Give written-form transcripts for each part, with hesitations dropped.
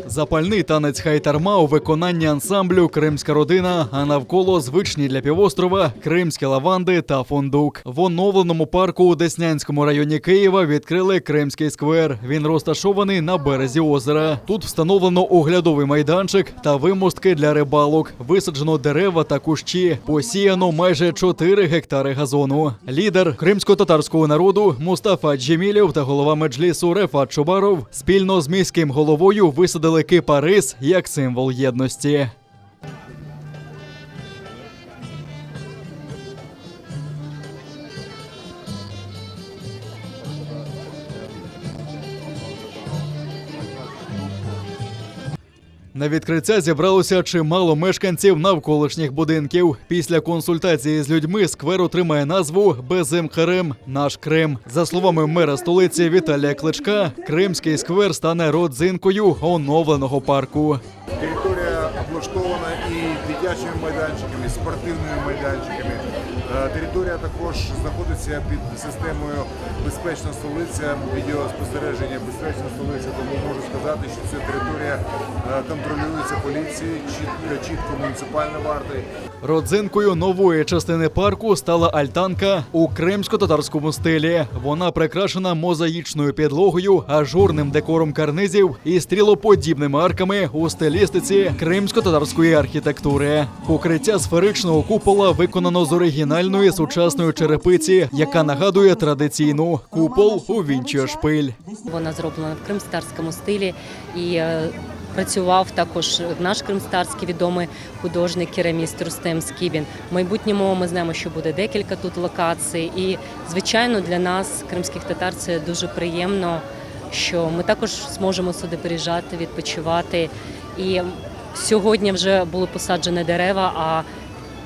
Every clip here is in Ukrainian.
Запальний танець хайтарма у виконанні ансамблю «Кримська родина», а навколо звичні для півострова кримські лаванди та фундук. В оновленому парку у Деснянському районі Києва відкрили Кримський сквер. Він розташований на березі озера. Тут встановлено оглядовий майданчик та вимостки для рибалок. Висаджено дерева та кущі. Посіяно майже 4 гектари газону. Лідер кримсько-татарського народу Мустафа Джемілєв та голова меджлісу Рефат Чубаров спільно з міським головою висадили кипарис як символ єдності. На відкриття зібралося чимало мешканців навколишніх будинків. Після консультації з людьми сквер отримає назву «Безим-Керим. Наш Крим». За словами мера столиці Віталія Кличка, Кримський сквер стане родзинкою оновленого парку. Територія облаштована і дитячими майданчиками, і спортивними майданчиками. Територія також знаходиться під системою «Безпечна столиця», відеоспостереження «Безпечна столиця», тому можу сказати, що ця територія контролюється поліцією, чітко муніципальною вартою. Родзинкою нової частини парку стала альтанка у кримсько-татарському стилі. Вона прикрашена мозаїчною підлогою, ажурним декором карнизів і стрілоподібними арками у стилістиці кримсько-татарської архітектури. Покриття сферичного купола виконано з оригінальної сучасної черепиці, яка нагадує традиційну. Купол увінчує шпиль. Вона зроблена в кримськотатарському стилі і працював також наш кримськотатарський відомий художник, кераміст Рустем Скібін. В майбутньому ми знаємо, що буде декілька тут локацій. І, звичайно, для нас, кримських татар, це дуже приємно, що ми також зможемо сюди приїжджати, відпочивати. І сьогодні вже були посаджені дерева, а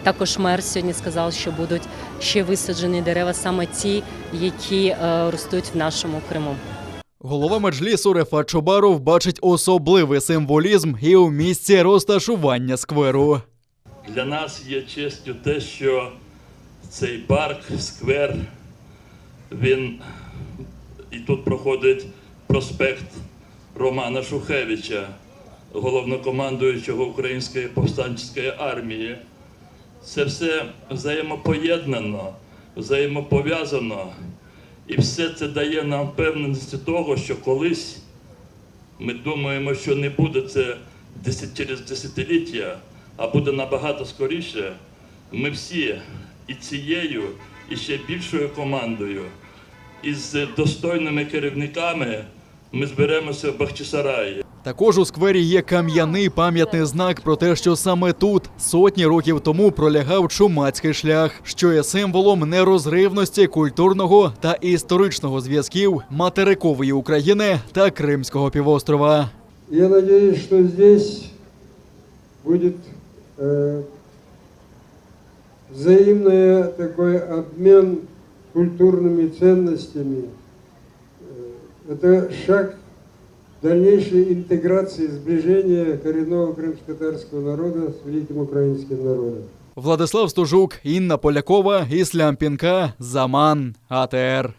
також мер сьогодні сказав, що будуть ще висаджені дерева, саме ті, які ростуть в нашому Криму. Голова меджлісу Рефат Чубаров бачить особливий символізм і у місці розташування скверу. Для нас є честю те, що цей парк, сквер, і тут проходить проспект Романа Шухевича, головнокомандуючого Української повстанчої армії. Це все взаємопоєднано, взаємопов'язано. І все це дає нам впевненості того, що колись, ми думаємо, що не буде це через десятиліття, а буде набагато скоріше, ми всі і цією, і ще більшою командою, і з достойними керівниками ми зберемося в Бахчисараї. Також у сквері є кам'яний пам'ятний знак про те, що саме тут сотні років тому пролягав чумацький шлях, що є символом нерозривності культурного та історичного зв'язків материкової України та Кримського півострова. Я сподіваюся, що тут буде взаимный такой обмен культурными ценностями. Это шаг дальнейшей интеграции, сближения коренного крымско-татарского народа с великим украинским народом. Владислав Стужук, Інна Полякова, Іслям Пінка, Заман, АТР.